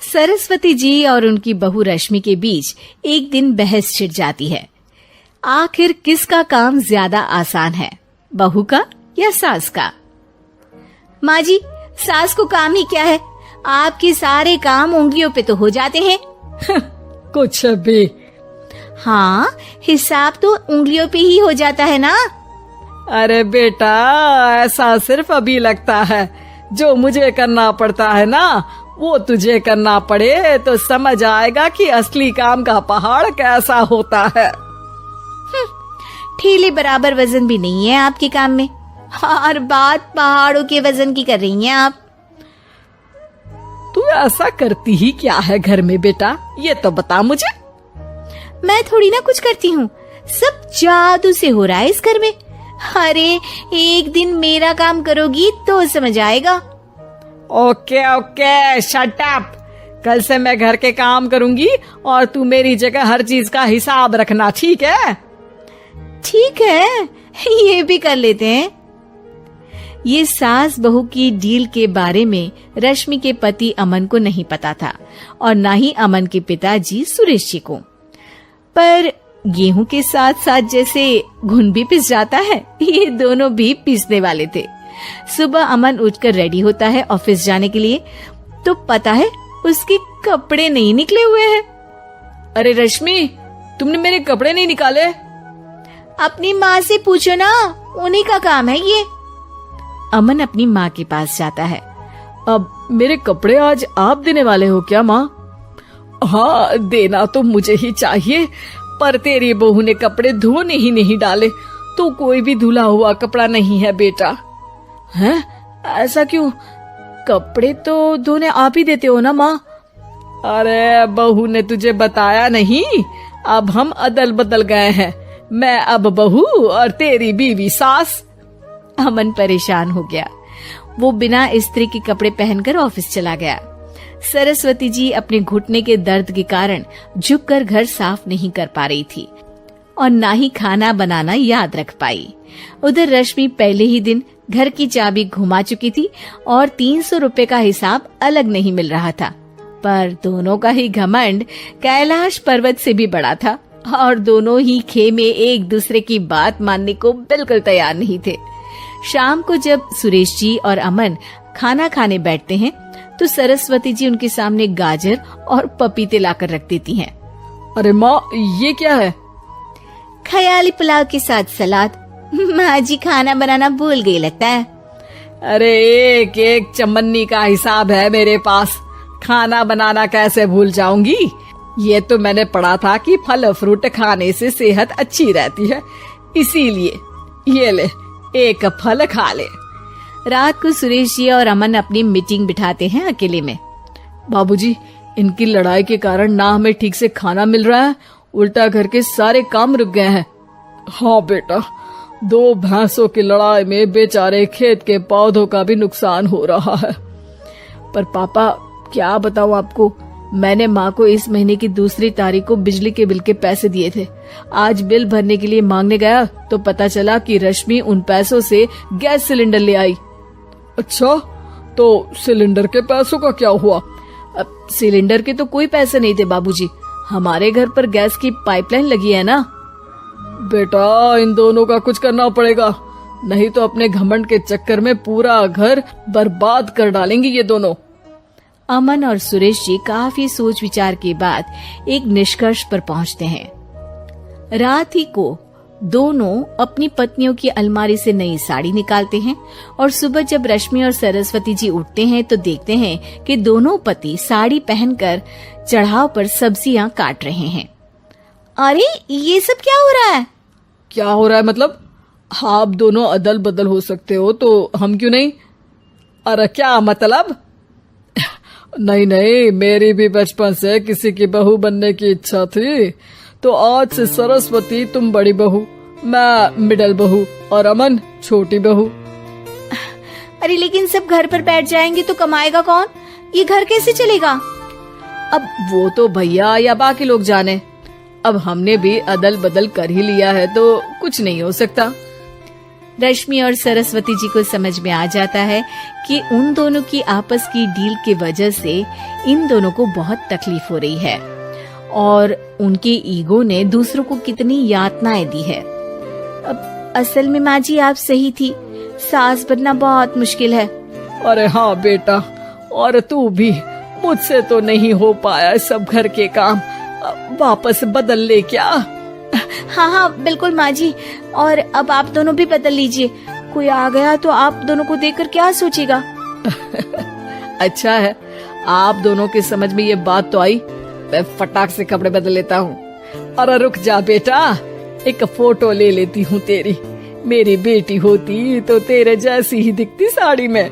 सरस्वती जी और उनकी बहू रश्मि के बीच एक दिन बहस छिड़ जाती है। आखिर किसका काम ज्यादा आसान है, बहू का या सास का? माँ जी, सास को काम ही क्या है, आपके सारे काम उंगलियों पे तो हो जाते हैं। कुछ भी। हाँ, हिसाब तो उंगलियों पे ही हो जाता है ना। अरे बेटा, ऐसा सिर्फ अभी लगता है। जो मुझे करना पड़ता है ना, वो तुझे करना पड़े तो समझ आएगा कि असली काम का पहाड़ कैसा होता है। ठेले बराबर वजन भी नहीं है आपके काम में, और बात पहाड़ों के वजन की कर रही हैं आप। तू ऐसा करती ही क्या है घर में बेटा, ये तो बता मुझे। मैं थोड़ी ना कुछ करती हूँ, सब जादू से हो रहा है इस घर में। अरे एक दिन मेरा काम करोगी तो समझ आएगा। Okay okay, shut up. कल से मैं घर के काम करूंगी और तू मेरी जगह हर चीज का हिसाब रखना, ठीक है? ठीक है, ये भी कर लेते हैं। ये सास बहू की डील के बारे में रश्मि के पति अमन को नहीं पता था और न ही अमन के पिताजी सुरेश जी को। पर गेहूं के साथ साथ जैसे घुन भी पिस जाता है, ये दोनों भी पिसने वाले थे। सुबह अमन उठकर रेडी होता है ऑफिस जाने के लिए, तो पता है उसके कपड़े नहीं निकले हुए हैं। अरे रश्मि, तुमने मेरे कपड़े नहीं निकाले? अपनी माँ से पूछो ना, उन्हीं का काम है ये। अमन अपनी माँ के पास जाता है। अब मेरे कपड़े आज आप देने वाले हो क्या माँ? हाँ, देना तो मुझे ही चाहिए, पर तेरी बहू ने कपड़े धोने ही नहीं डाले, तो कोई भी धुला हुआ कपड़ा नहीं है बेटा। हैं? ऐसा क्यों? कपड़े तो धोने आप ही देते हो ना माँ? अरे बहू ने तुझे बताया नहीं, अब हम अदल बदल गए हैं। मैं अब बहू और तेरी बीवी सास। अमन परेशान हो गया। वो बिना इस्त्री के कपड़े पहनकर ऑफिस चला गया। सरस्वती जी अपने घुटने के दर्द के कारण झुककर घर साफ नहीं कर पा रही थी और ना ही खाना बनाना याद रख पाई। उधर रश्मि पहले ही दिन घर की चाबी घुमा चुकी थी और 300 रुपए का हिसाब अलग नहीं मिल रहा था। पर दोनों का ही घमंड कैलाश पर्वत से भी बड़ा था और दोनों ही खेमे एक दूसरे की बात मानने को बिल्कुल तैयार नहीं थे। शाम को जब सुरेश जी और अमन खाना खाने बैठते हैं तो सरस्वती जी उनके सामने गाजर और पपीते लाकर रख देती हैं। अरे माँ, ये क्या है? ख्याली पुलाव के साथ सलाद। माँ जी खाना बनाना भूल गई लगता है। अरे एक एक चमन्नी का हिसाब है मेरे पास, खाना बनाना कैसे भूल जाऊंगी? ये तो मैंने पढ़ा था कि फल फ्रूट खाने से सेहत अच्छी रहती है, इसीलिए ये ले, एक फल खा ले। रात को सुरेश जी और अमन अपनी मीटिंग बिठाते हैं अकेले में। बाबूजी, इनकी लड़ाई के कारण ना हमें ठीक से खाना मिल रहा है, उल्टा घर के सारे काम रुक गए हैं। हाँ बेटा, 2 भैंसों की लड़ाई में बेचारे खेत के पौधों का भी नुकसान हो रहा है। पर पापा, क्या बताऊं आपको, मैंने माँ को इस महीने की 2 तारीख को बिजली के बिल के पैसे दिए थे। आज बिल भरने के लिए मांगने गया तो पता चला कि रश्मि उन पैसों से गैस सिलेंडर ले आई। अच्छा, तो सिलेंडर के पैसों का क्या हुआ? अब सिलेंडर के तो कोई पैसे नहीं थे बाबूजी, हमारे घर पर गैस की पाइपलाइन लगी है ना। बेटा, इन दोनों का कुछ करना पड़ेगा, नहीं तो अपने घमंड के चक्कर में पूरा घर बर्बाद कर डालेंगे ये दोनों। अमन और सुरेश जी काफी सोच विचार के बाद एक निष्कर्ष पर पहुंचते हैं। रात ही को दोनों अपनी पत्नियों की अलमारी से नई साड़ी निकालते हैं और सुबह जब रश्मि और सरस्वती जी उठते हैं तो देखते हैं कि दोनों पति साड़ी पहनकर चढ़ाव पर सब्जियां काट रहे हैं। अरे ये सब क्या हो रहा है? क्या हो रहा है मतलब? आप दोनों अदल बदल हो सकते हो तो हम क्यों नहीं? अरे क्या मतलब? नहीं नहीं, मेरी भी बचपन से किसी की बहू बनने की इच्छा थी, तो आज से सरस्वती तुम बड़ी बहू, मैं मिडल बहू और अमन छोटी बहू। अरे लेकिन सब घर पर बैठ जाएंगे तो कमाएगा कौन? ये घर कैसे चलेगा? अब वो तो भैया या बाकी लोग जाने, अब हमने भी अदल बदल कर ही लिया है तो कुछ नहीं हो सकता। रश्मि और सरस्वती जी को समझ में आ जाता है कि उन दोनों की आपस की डील की वजह से इन दोनों को बहुत तकलीफ हो रही है और उनके ईगो ने दूसरों को कितनी यातनाएं दी है। अब असल में माँ जी आप सही थी, सास बनना बहुत मुश्किल है। अरे हाँ बेटा, और तू भी, मुझसे तो नहीं हो पाया सब घर के काम, वापस बदल ले क्या? हाँ हाँ बिल्कुल माँ जी, और अब आप दोनों भी बदल लीजिए, कोई आ गया तो आप दोनों को देखकर क्या सोचेगा। अच्छा है, आप दोनों के समझ में ये बात तो आई, मैं फटाक से कपड़े बदल लेता हूँ। अरे रुक जा बेटा, एक फोटो ले लेती हूँ तेरी, मेरी बेटी होती तो तेरे जैसी ही दिखती साड़ी में।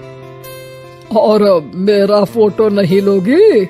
और मेरा फोटो नहीं लोगी?